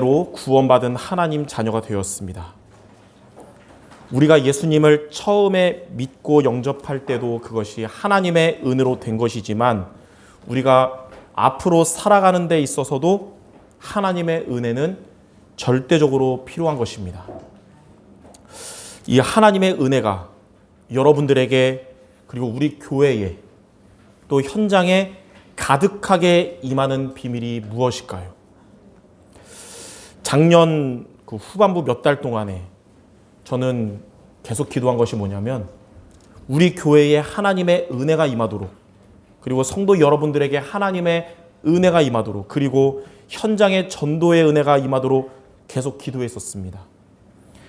로 구원받은 하나님 자녀가 되었습니다. 우리가 예수님을 처음에 믿고 영접할 때도 그것이 하나님의 은혜로 된 것이지만 우리가 앞으로 살아가는 데 있어서도 하나님의 은혜는 절대적으로 필요한 것입니다. 이 하나님의 은혜가 여러분들에게 그리고 우리 교회에 또 현장에 가득하게 임하는 비밀이 무엇일까요? 작년 후반부 몇 달 동안에 저는 계속 기도한 것이 뭐냐면 우리 교회에 하나님의 은혜가 임하도록 그리고 성도 여러분들에게 하나님의 은혜가 임하도록 그리고 현장의 전도의 은혜가 임하도록 계속 기도했었습니다.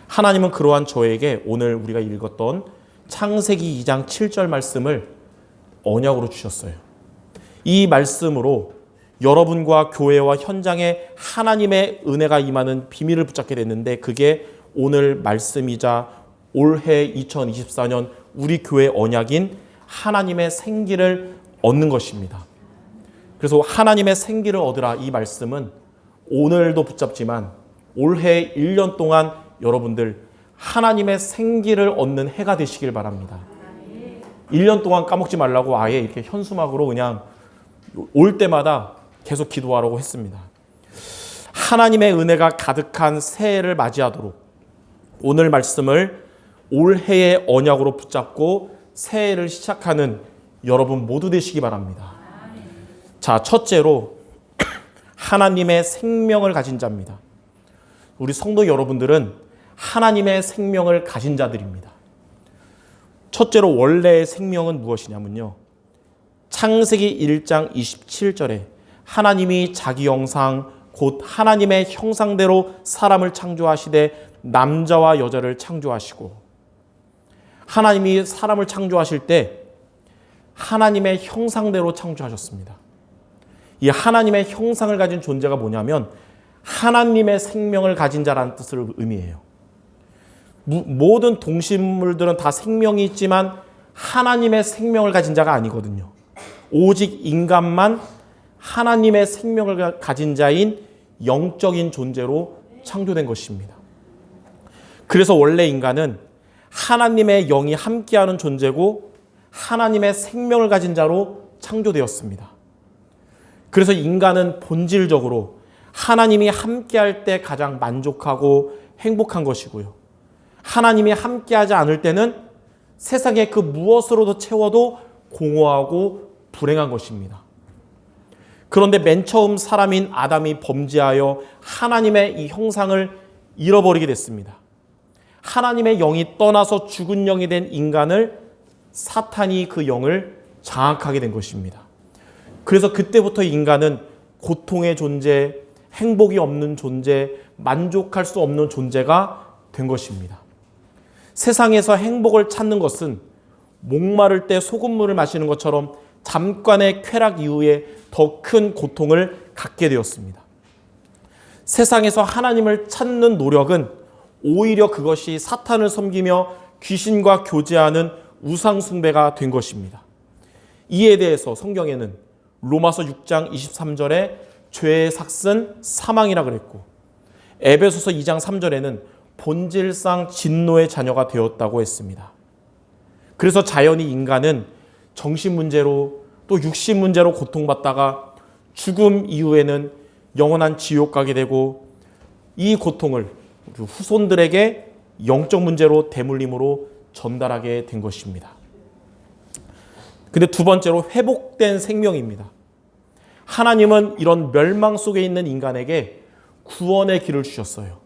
하나님은 그러한 저에게 오늘 우리가 읽었던 창세기 2장 7절 말씀을 언약으로 주셨어요. 이 말씀으로 여러분과 교회와 현장에 하나님의 은혜가 임하는 비밀을 붙잡게 됐는데 그게 오늘 말씀이자 올해 2024년 우리 교회 언약인 하나님의 생기를 얻는 것입니다. 그래서 하나님의 생기를 얻으라 이 말씀은 오늘도 붙잡지만 올해 1년 동안 여러분들 하나님의 생기를 얻는 해가 되시길 바랍니다. 1년 동안 까먹지 말라고 아예 이렇게 현수막으로 그냥 올 때마다 계속 기도하라고 했습니다. 하나님의 은혜가 가득한 새해를 맞이하도록 오늘 말씀을 올해의 언약으로 붙잡고 새해를 시작하는 여러분 모두 되시기 바랍니다. 자, 첫째로 하나님의 생명을 가진 자입니다. 우리 성도 여러분들은 하나님의 생명을 가진 자들입니다. 첫째로 원래의 생명은 무엇이냐면요. 창세기 1장 27절에 하나님이 자기 형상 곧 하나님의 형상대로 사람을 창조하시되 남자와 여자를 창조하시고 하나님이 사람을 창조하실 때 하나님의 형상대로 창조하셨습니다. 이 하나님의 형상을 가진 존재가 뭐냐면 하나님의 생명을 가진 자라는 뜻을 의미해요. 모든 동식물들은 다 생명이 있지만 하나님의 생명을 가진 자가 아니거든요. 오직 인간만 하나님의 생명을 가진 자인 영적인 존재로 창조된 것입니다. 그래서 원래 인간은 하나님의 영이 함께하는 존재고 하나님의 생명을 가진 자로 창조되었습니다. 그래서 인간은 본질적으로 하나님이 함께할 때 가장 만족하고 행복한 것이고요. 하나님이 함께하지 않을 때는 세상의 그 무엇으로도 채워도 공허하고 불행한 것입니다. 그런데 맨 처음 사람인 아담이 범죄하여 하나님의 이 형상을 잃어버리게 됐습니다. 하나님의 영이 떠나서 죽은 영이 된 인간을 사탄이 그 영을 장악하게 된 것입니다. 그래서 그때부터 인간은 고통의 존재, 행복이 없는 존재, 만족할 수 없는 존재가 된 것입니다. 세상에서 행복을 찾는 것은 목마를 때 소금물을 마시는 것처럼 잠깐의 쾌락 이후에 더 큰 고통을 갖게 되었습니다. 세상에서 하나님을 찾는 노력은 오히려 그것이 사탄을 섬기며 귀신과 교제하는 우상 숭배가 된 것입니다. 이에 대해서 성경에는 로마서 6장 23절에 죄의 삭은 사망이라 그랬고 에베소서 2장 3절에는 본질상 진노의 자녀가 되었다고 했습니다. 그래서 자연히 인간은 정신 문제로 또 육신 문제로 고통받다가 죽음 이후에는 영원한 지옥 가게 되고 이 고통을 후손들에게 영적 문제로 대물림으로 전달하게 된 것입니다. 근데 두 번째로 회복된 생명입니다. 하나님은 이런 멸망 속에 있는 인간에게 구원의 길을 주셨어요.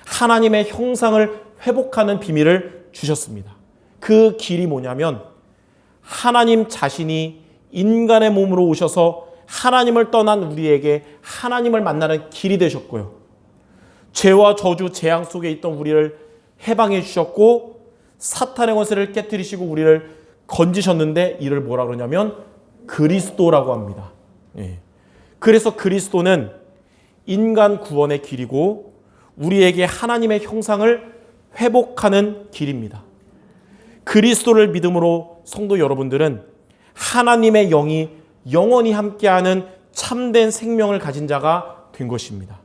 하나님의 형상을 회복하는 비밀을 주셨습니다. 그 길이 뭐냐면 하나님 자신이 인간의 몸으로 오셔서 하나님을 떠난 우리에게 하나님을 만나는 길이 되셨고요. 죄와 저주, 재앙 속에 있던 우리를 해방해 주셨고 사탄의 권세를 깨뜨리시고 우리를 건지셨는데 이를 뭐라 그러냐면 그리스도라고 합니다. 그래서 그리스도는 인간 구원의 길이고 우리에게 하나님의 형상을 회복하는 길입니다. 그리스도를 믿음으로 성도 여러분들은 하나님의 영이 영원히 함께하는 참된 생명을 가진 자가 된 것입니다.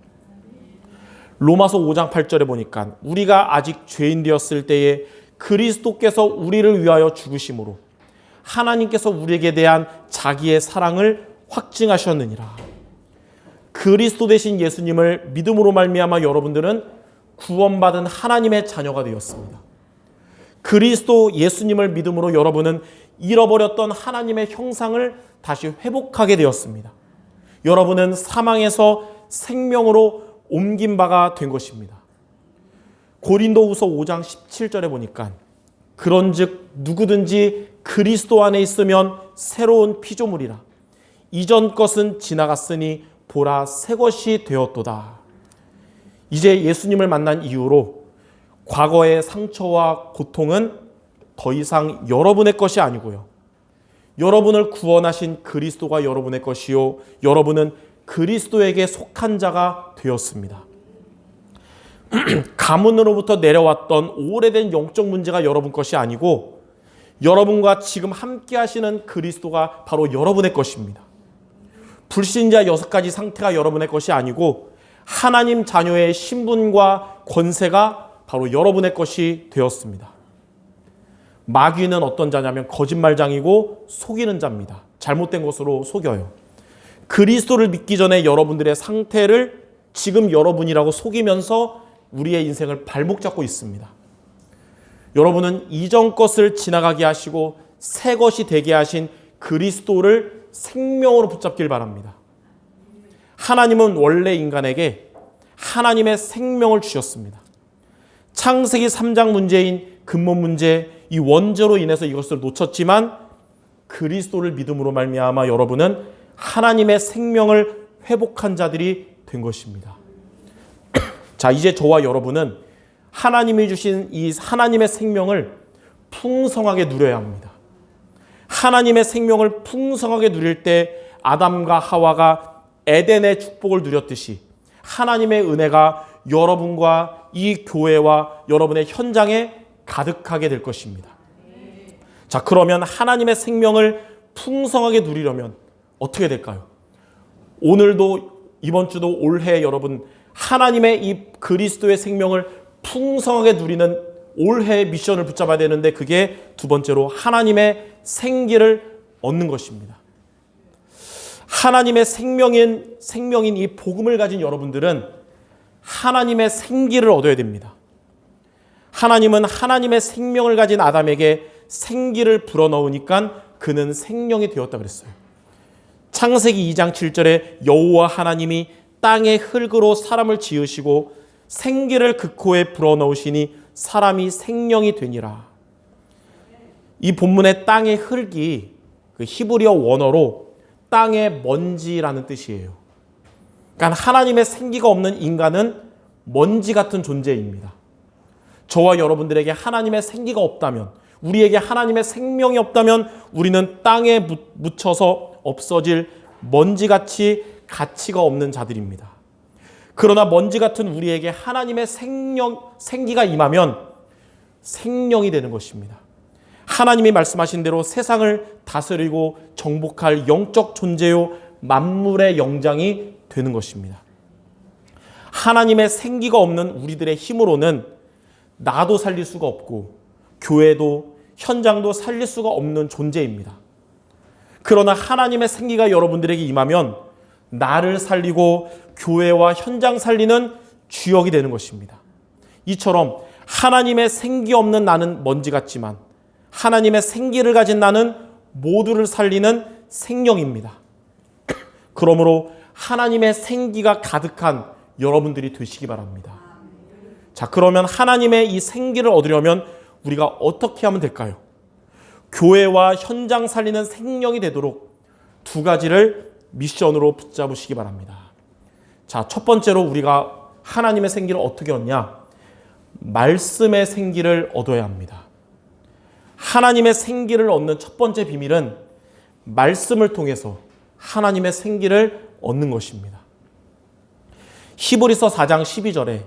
로마서 5장 8절에 보니까 우리가 아직 죄인 되었을 때에 그리스도께서 우리를 위하여 죽으심으로 하나님께서 우리에게 대한 자기의 사랑을 확증하셨느니라. 그리스도 되신 예수님을 믿음으로 말미암아 여러분들은 구원받은 하나님의 자녀가 되었습니다. 그리스도 예수님을 믿음으로 여러분은 잃어버렸던 하나님의 형상을 다시 회복하게 되었습니다. 여러분은 사망에서 생명으로 옮긴 바가 된 것입니다. 고린도후서 5장 17절에 보니까 그런즉 누구든지 그리스도 안에 있으면 새로운 피조물이라. 이전 것은 지나갔으니 보라 새 것이 되었도다. 이제 예수님을 만난 이후로 과거의 상처와 고통은 더 이상 여러분의 것이 아니고요. 여러분을 구원하신 그리스도가 여러분의 것이요. 여러분은 그리스도에게 속한 자가 되었습니다. 가문으로부터 내려왔던 오래된 영적 문제가 여러분 것이 아니고 여러분과 지금 함께 하시는 그리스도가 바로 여러분의 것입니다. 불신자 6가지 상태가 여러분의 것이 아니고 하나님 자녀의 신분과 권세가 바로 여러분의 것이 되었습니다. 마귀는 어떤 자냐면 거짓말장이고 속이는 자입니다. 잘못된 것으로 속여요. 그리스도를 믿기 전에 여러분들의 상태를 지금 여러분이라고 속이면서 우리의 인생을 발목 잡고 있습니다. 여러분은 이전 것을 지나가게 하시고 새 것이 되게 하신 그리스도를 생명으로 붙잡길 바랍니다. 하나님은 원래 인간에게 하나님의 생명을 주셨습니다. 창세기 3장 문제인 근본 문제, 이 원죄로 인해서 이것을 놓쳤지만 그리스도를 믿음으로 말미암아 여러분은 하나님의 생명을 회복한 자들이 된 것입니다. 자, 이제 저와 여러분은 하나님이 주신 이 하나님의 생명을 풍성하게 누려야 합니다. 하나님의 생명을 풍성하게 누릴 때 아담과 하와가 에덴의 축복을 누렸듯이 하나님의 은혜가 여러분과 이 교회와 여러분의 현장에 가득하게 될 것입니다. 자, 그러면 하나님의 생명을 풍성하게 누리려면 어떻게 될까요? 오늘도 이번 주도 올해 여러분 하나님의 이 그리스도의 생명을 풍성하게 누리는 올해의 미션을 붙잡아야 되는데 그게 두 번째로 하나님의 생기를 얻는 것입니다. 하나님의 생명인 이 복음을 가진 여러분들은 하나님의 생기를 얻어야 됩니다. 하나님은 하나님의 생명을 가진 아담에게 생기를 불어넣으니까 그는 생명이 되었다 그랬어요. 창세기 2장 7절에 여호와 하나님이 땅의 흙으로 사람을 지으시고 생기를 그 코에 불어넣으시니 사람이 생명이 되니라. 이 본문의 땅의 흙이 그 히브리어 원어로 땅의 먼지라는 뜻이에요. 그러니까 하나님의 생기가 없는 인간은 먼지 같은 존재입니다. 저와 여러분들에게 하나님의 생기가 없다면, 우리에게 하나님의 생명이 없다면 우리는 땅에 묻혀서 없어질 먼지같이 가치가 없는 자들입니다. 그러나 먼지 같은 우리에게 하나님의 생기가 임하면 생명이 되는 것입니다. 하나님이 말씀하신 대로 세상을 다스리고 정복할 영적 존재요 만물의 영장이 되는 것입니다. 하나님의 생기가 없는 우리들의 힘으로는 나도 살릴 수가 없고 교회도 현장도 살릴 수가 없는 존재입니다. 그러나 하나님의 생기가 여러분들에게 임하면 나를 살리고 교회와 현장 살리는 주역이 되는 것입니다. 이처럼 하나님의 생기 없는 나는 먼지 같지만 하나님의 생기를 가진 나는 모두를 살리는 생명입니다. 그러므로 하나님의 생기가 가득한 여러분들이 되시기 바랍니다. 자, 그러면 하나님의 이 생기를 얻으려면 우리가 어떻게 하면 될까요? 교회와 현장 살리는 생명이 되도록 두 가지를 미션으로 붙잡으시기 바랍니다. 자, 첫 번째로 우리가 하나님의 생기를 어떻게 얻냐? 말씀의 생기를 얻어야 합니다. 하나님의 생기를 얻는 첫 번째 비밀은 말씀을 통해서 하나님의 생기를 얻는 것입니다. 히브리서 4장 12절에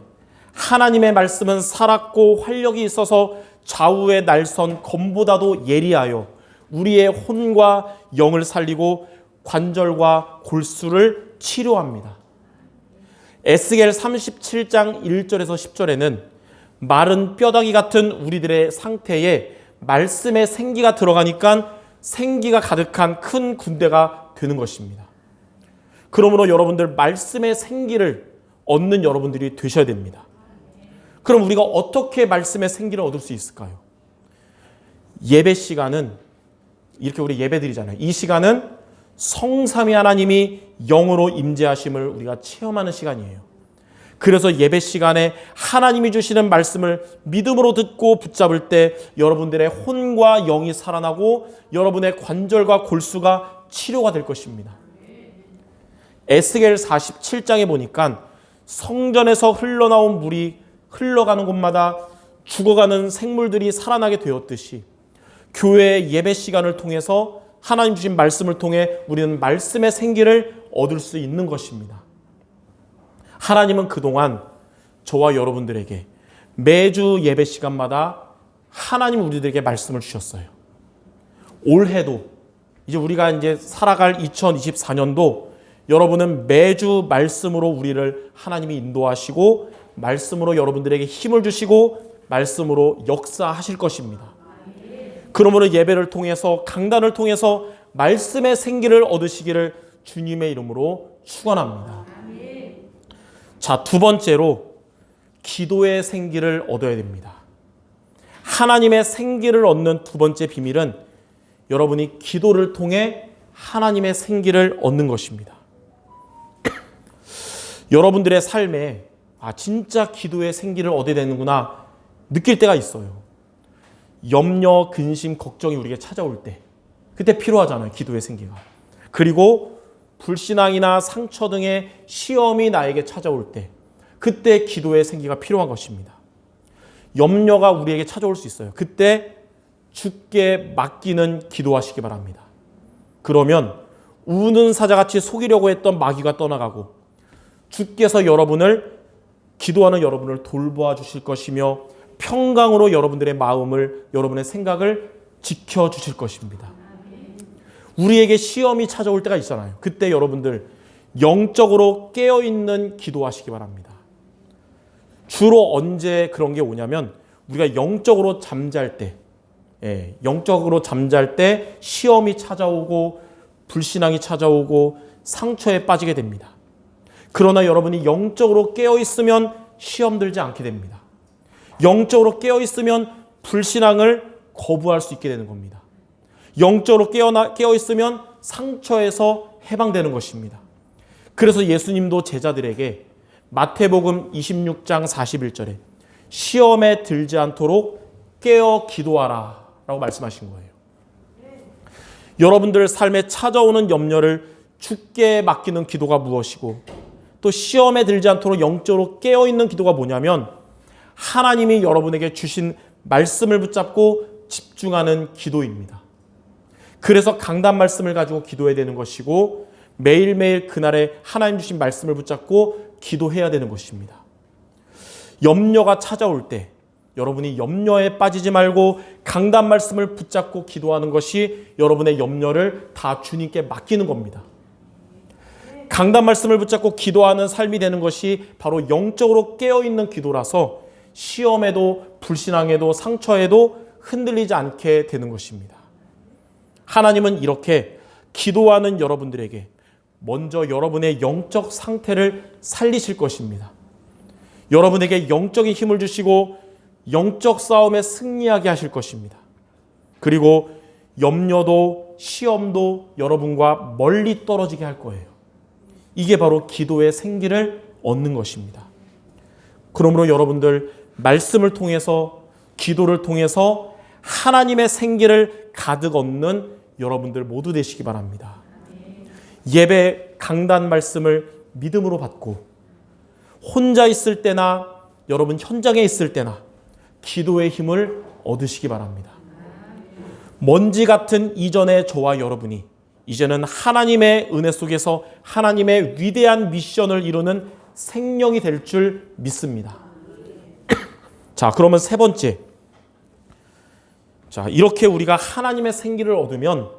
하나님의 말씀은 살았고 활력이 있어서 좌우의 날선 검보다도 예리하여 우리의 혼과 영을 살리고 관절과 골수를 치료합니다. 에스겔 37장 1절에서 10절에는 마른 뼈다귀 같은 우리들의 상태에 말씀의 생기가 들어가니까 생기가 가득한 큰 군대가 되는 것입니다. 그러므로 여러분들 말씀의 생기를 얻는 여러분들이 되셔야 됩니다. 그럼 우리가 어떻게 말씀의 생기를 얻을 수 있을까요? 예배 시간은 이렇게 우리 예배 드리잖아요. 이 시간은 성삼위 하나님이 영으로 임재하심을 우리가 체험하는 시간이에요. 그래서 예배 시간에 하나님이 주시는 말씀을 믿음으로 듣고 붙잡을 때 여러분들의 혼과 영이 살아나고 여러분의 관절과 골수가 치료가 될 것입니다. 에스겔 47장에 보니까 성전에서 흘러나온 물이 흘러가는 곳마다 죽어가는 생물들이 살아나게 되었듯이 교회의 예배 시간을 통해서 하나님 주신 말씀을 통해 우리는 말씀의 생기를 얻을 수 있는 것입니다. 하나님은 그동안 저와 여러분들에게 매주 예배 시간마다 하나님 우리들에게 말씀을 주셨어요. 올해도 이제 우리가 이제 살아갈 2024년도 여러분은 매주 말씀으로 우리를 하나님이 인도하시고 말씀으로 여러분들에게 힘을 주시고 말씀으로 역사하실 것입니다. 그러므로 예배를 통해서 강단을 통해서 말씀의 생기를 얻으시기를 주님의 이름으로 축원합니다. 자, 두 번째로 기도의 생기를 얻어야 됩니다. 하나님의 생기를 얻는 두 번째 비밀은 여러분이 기도를 통해 하나님의 생기를 얻는 것입니다. 여러분들의 삶에 진짜 기도의 생기를 얻어야 되는구나 느낄 때가 있어요. 염려, 근심, 걱정이 우리에게 찾아올 때 그때 필요하잖아요. 기도의 생기가. 그리고 불신앙이나 상처 등의 시험이 나에게 찾아올 때 그때 기도의 생기가 필요한 것입니다. 염려가 우리에게 찾아올 수 있어요. 그때 주께 맡기는 기도하시기 바랍니다. 그러면 우는 사자같이 속이려고 했던 마귀가 떠나가고 주께서 기도하는 여러분을 돌보아 주실 것이며 평강으로 여러분들의 마음을, 여러분의 생각을 지켜주실 것입니다. 우리에게 시험이 찾아올 때가 있잖아요. 그때 여러분들 영적으로 깨어있는 기도하시기 바랍니다. 주로 언제 그런 게 오냐면 우리가 영적으로 잠잘 때, 시험이 찾아오고 불신앙이 찾아오고 상처에 빠지게 됩니다. 그러나 여러분이 영적으로 깨어있으면 시험 들지 않게 됩니다. 영적으로 깨어있으면 불신앙을 거부할 수 있게 되는 겁니다. 영적으로 깨어있으면 상처에서 해방되는 것입니다. 그래서 예수님도 제자들에게 마태복음 26장 41절에 시험에 들지 않도록 깨어 기도하라 라고 말씀하신 거예요. 여러분들 삶에 찾아오는 염려를 주께 맡기는 기도가 무엇이고 또 시험에 들지 않도록 영적으로 깨어있는 기도가 뭐냐면 하나님이 여러분에게 주신 말씀을 붙잡고 집중하는 기도입니다. 그래서 강단 말씀을 가지고 기도해야 되는 것이고 매일매일 그날에 하나님 주신 말씀을 붙잡고 기도해야 되는 것입니다. 염려가 찾아올 때 여러분이 염려에 빠지지 말고 강단 말씀을 붙잡고 기도하는 것이 여러분의 염려를 다 주님께 맡기는 겁니다. 강단 말씀을 붙잡고 기도하는 삶이 되는 것이 바로 영적으로 깨어있는 기도라서 시험에도 불신앙에도 상처에도 흔들리지 않게 되는 것입니다. 하나님은 이렇게 기도하는 여러분들에게 먼저 여러분의 영적 상태를 살리실 것입니다. 여러분에게 영적인 힘을 주시고 영적 싸움에 승리하게 하실 것입니다. 그리고 염려도 시험도 여러분과 멀리 떨어지게 할 거예요. 이게 바로 기도의 생기를 얻는 것입니다. 그러므로 여러분들 말씀을 통해서 기도를 통해서 하나님의 생기를 가득 얻는 여러분들 모두 되시기 바랍니다. 예배 강단 말씀을 믿음으로 받고 혼자 있을 때나 여러분 현장에 있을 때나 기도의 힘을 얻으시기 바랍니다. 먼지 같은 이전의 저와 여러분이 이제는 하나님의 은혜 속에서 하나님의 위대한 미션을 이루는 생명이 될 줄 믿습니다. 자, 그러면 세 번째. 자, 이렇게 우리가 하나님의 생기를 얻으면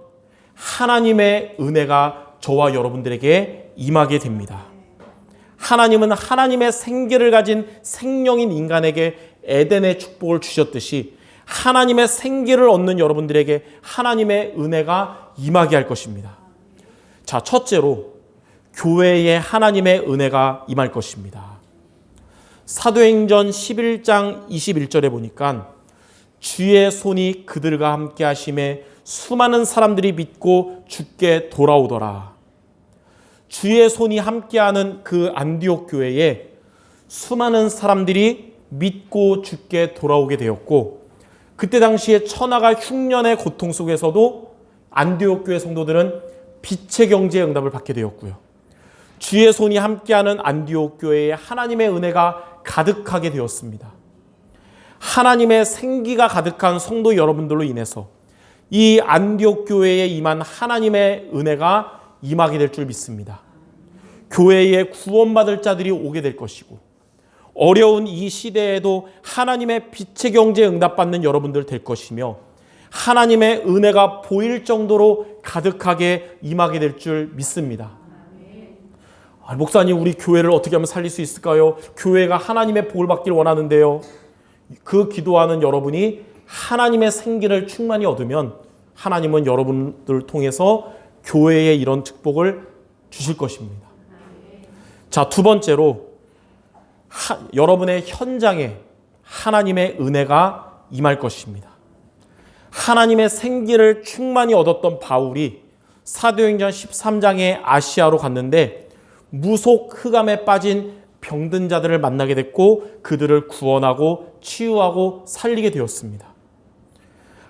하나님의 은혜가 저와 여러분들에게 임하게 됩니다. 하나님은 하나님의 생기를 가진 생명인 인간에게 에덴의 축복을 주셨듯이 하나님의 생기를 얻는 여러분들에게 하나님의 은혜가 임하게 할 것입니다. 자, 첫째로 교회에 하나님의 은혜가 임할 것입니다. 사도행전 11장 21절에 보니까 주의 손이 그들과 함께 하심에 수많은 사람들이 믿고 주께 돌아오더라. 주의 손이 함께하는 그 안디옥 교회에 수많은 사람들이 믿고 주께 돌아오게 되었고, 그때 당시에 천하가 흉년의 고통 속에서도 안디옥 교회 성도들은 빛의 경제의 응답을 받게 되었고요. 주의 손이 함께하는 안디옥 교회에 하나님의 은혜가 가득하게 되었습니다. 하나님의 생기가 가득한 성도 여러분들로 인해서 이 안디옥 교회에 임한 하나님의 은혜가 임하게 될 줄 믿습니다. 교회에 구원받을 자들이 오게 될 것이고, 어려운 이 시대에도 하나님의 빛의 경제에 응답받는 여러분들 될 것이며, 하나님의 은혜가 보일 정도로 가득하게 임하게 될 줄 믿습니다. 목사님, 우리 교회를 어떻게 하면 살릴 수 있을까요? 교회가 하나님의 복을 받길 원하는데요. 그 기도하는 여러분이 하나님의 생기를 충만히 얻으면 하나님은 여러분들을 통해서 교회에 이런 축복을 주실 것입니다. 자, 두 번째로 여러분의 현장에 하나님의 은혜가 임할 것입니다. 하나님의 생기를 충만히 얻었던 바울이 사도행전 13장에 아시아로 갔는데 무속 흑암에 빠진 병든 자들을 만나게 됐고 그들을 구원하고 치유하고 살리게 되었습니다.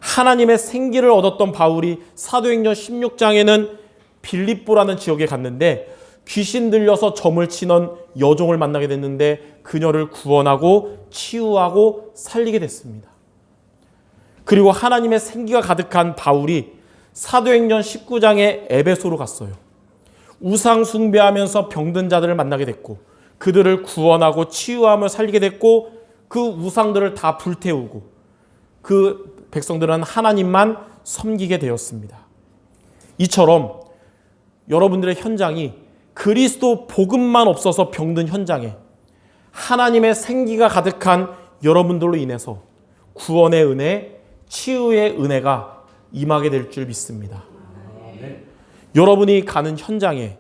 하나님의 생기를 얻었던 바울이 사도행전 16장에는 빌립보라는 지역에 갔는데 귀신 들려서 점을 치는 여종을 만나게 됐는데 그녀를 구원하고 치유하고 살리게 됐습니다. 그리고 하나님의 생기가 가득한 바울이 사도행전 19장에 에베소로 갔어요. 우상 숭배하면서 병든 자들을 만나게 됐고 그들을 구원하고 치유하며 살리게 됐고 그 우상들을 다 불태우고 그 백성들은 하나님만 섬기게 되었습니다. 이처럼 여러분들의 현장이 그리스도 복음만 없어서 병든 현장에 하나님의 생기가 가득한 여러분들로 인해서 구원의 은혜, 치유의 은혜가 임하게 될 줄 믿습니다. 여러분이 가는 현장에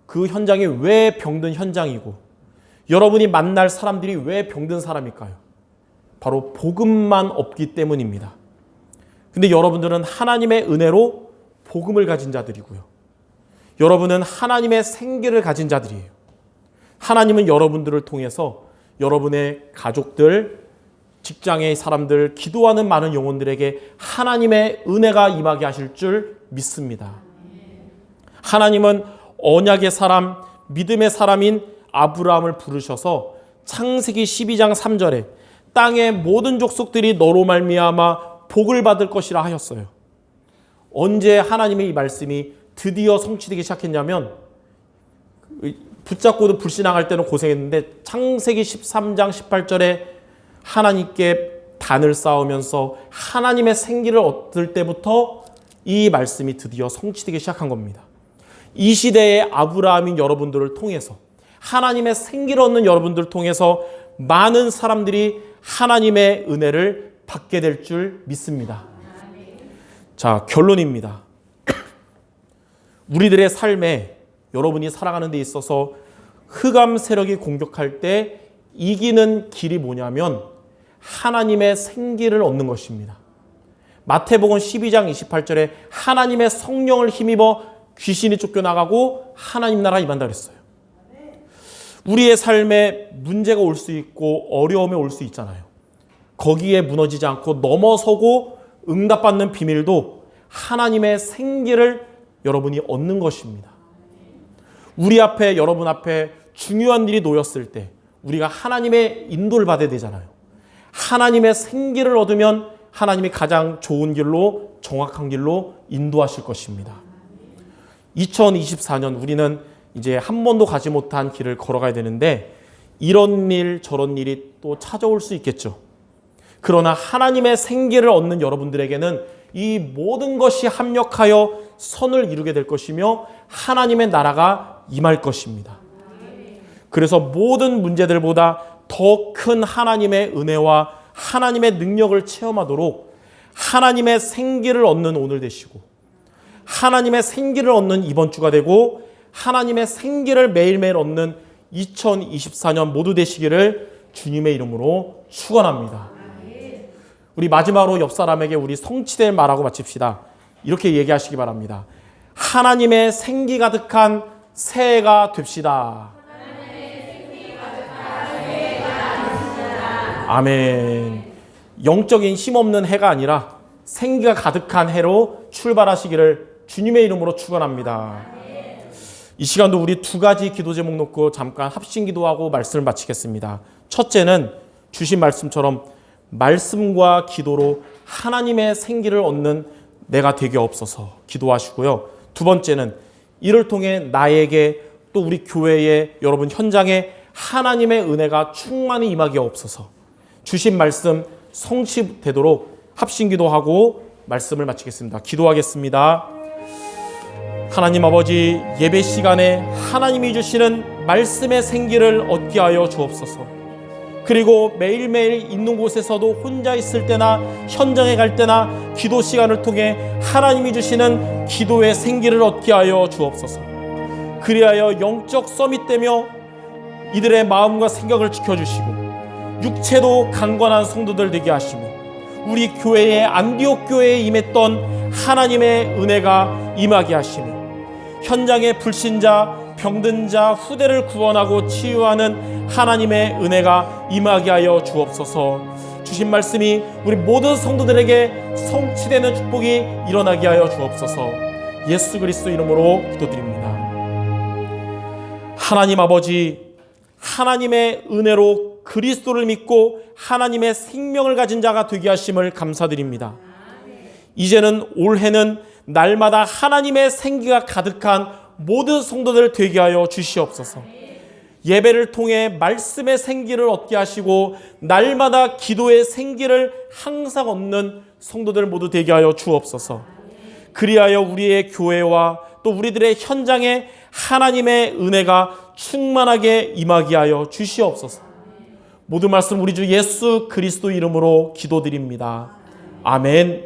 그 현장이 왜 병든 현장이고 여러분이 만날 사람들이 왜 병든 사람일까요? 바로 복음만 없기 때문입니다. 근데 여러분들은 하나님의 은혜로 복음을 가진 자들이고요. 여러분은 하나님의 생기를 가진 자들이에요. 하나님은 여러분들을 통해서 여러분의 가족들, 직장의 사람들, 기도하는 많은 영혼들에게 하나님의 은혜가 임하게 하실 줄 믿습니다. 하나님은 언약의 사람, 믿음의 사람인 아브라함을 부르셔서 창세기 12장 3절에 땅의 모든 족속들이 너로 말미암아 복을 받을 것이라 하셨어요. 언제 하나님의 이 말씀이 드디어 성취되기 시작했냐면 붙잡고도 불신앙할 때는 고생했는데 창세기 13장 18절에 하나님께 단을 쌓으면서 하나님의 생기를 얻을 때부터 이 말씀이 드디어 성취되기 시작한 겁니다. 이 시대의 아브라함인 여러분들을 통해서 하나님의 생기를 얻는 여러분들을 통해서 많은 사람들이 하나님의 은혜를 받게 될 줄 믿습니다. 자, 결론입니다. 우리들의 삶에 여러분이 살아가는 데 있어서 흑암 세력이 공격할 때 이기는 길이 뭐냐면 하나님의 생기를 얻는 것입니다. 마태복음 12장 28절에 하나님의 성령을 힘입어 귀신이 쫓겨나가고 하나님 나라가 임한다 그랬어요. 우리의 삶에 문제가 올 수 있고 어려움이 올 수 있잖아요. 거기에 무너지지 않고 넘어서고 응답받는 비밀도 하나님의 생기를 여러분이 얻는 것입니다. 우리 앞에, 여러분 앞에 중요한 일이 놓였을 때 우리가 하나님의 인도를 받아야 되잖아요. 하나님의 생기를 얻으면 하나님이 가장 좋은 길로, 정확한 길로 인도하실 것입니다. 2024년 우리는 이제 한 번도 가지 못한 길을 걸어가야 되는데 이런 일 저런 일이 또 찾아올 수 있겠죠. 그러나 하나님의 생기를 얻는 여러분들에게는 이 모든 것이 합력하여 선을 이루게 될 것이며 하나님의 나라가 임할 것입니다. 그래서 모든 문제들보다 더 큰 하나님의 은혜와 하나님의 능력을 체험하도록 하나님의 생기를 얻는 오늘 되시고, 하나님의 생기를 얻는 이번 주가 되고, 하나님의 생기를 매일매일 얻는 2024년 모두 되시기를 주님의 이름으로 축원합니다. 우리 마지막으로 옆 사람에게 우리 성취될 말하고 마칩시다. 이렇게 얘기하시기 바랍니다. 하나님의 생기 가득한 새해가 됩시다. 아멘. 영적인 힘없는 해가 아니라 생기가 가득한 해로 출발하시기를 주님의 이름으로 축원합니다. 이 시간도 우리 두 가지 기도 제목 놓고 잠깐 합심 기도하고 말씀을 마치겠습니다. 첫째는 주신 말씀처럼 말씀과 기도로 하나님의 생기를 얻는 내가 되게 없어서 기도하시고요. 두 번째는 이를 통해 나에게 또 우리 교회에 여러분 현장에 하나님의 은혜가 충만히 임하게 없어서 주신 말씀 성취되도록 합심 기도하고 말씀을 마치겠습니다. 기도하겠습니다. 하나님 아버지, 예배 시간에 하나님이 주시는 말씀의 생기를 얻게 하여 주옵소서. 그리고 매일매일 있는 곳에서도 혼자 있을 때나 현장에 갈 때나 기도 시간을 통해 하나님이 주시는 기도의 생기를 얻게 하여 주옵소서. 그리하여 영적 서밋되며 이들의 마음과 생각을 지켜주시고 육체도 강건한 성도들 되게 하시며 우리 교회의 안디옥 교회에 임했던 하나님의 은혜가 임하게 하시며 현장의 불신자, 병든 자, 후대를 구원하고 치유하는 하나님의 은혜가 임하게 하여 주옵소서. 주신 말씀이 우리 모든 성도들에게 성취되는 축복이 일어나게 하여 주옵소서. 예수 그리스도 이름으로 기도드립니다. 하나님 아버지, 하나님의 은혜로 그리스도를 믿고 하나님의 생명을 가진 자가 되게 하심을 감사드립니다. 이제는 올해는 날마다 하나님의 생기가 가득한 모든 성도들 되게 하여 주시옵소서. 예배를 통해 말씀의 생기를 얻게 하시고 날마다 기도의 생기를 항상 얻는 성도들 모두 되게 하여 주옵소서. 그리하여 우리의 교회와 또 우리들의 현장에 하나님의 은혜가 충만하게 임하게 하여 주시옵소서. 모든 말씀 우리 주 예수 그리스도 이름으로 기도드립니다. 아멘.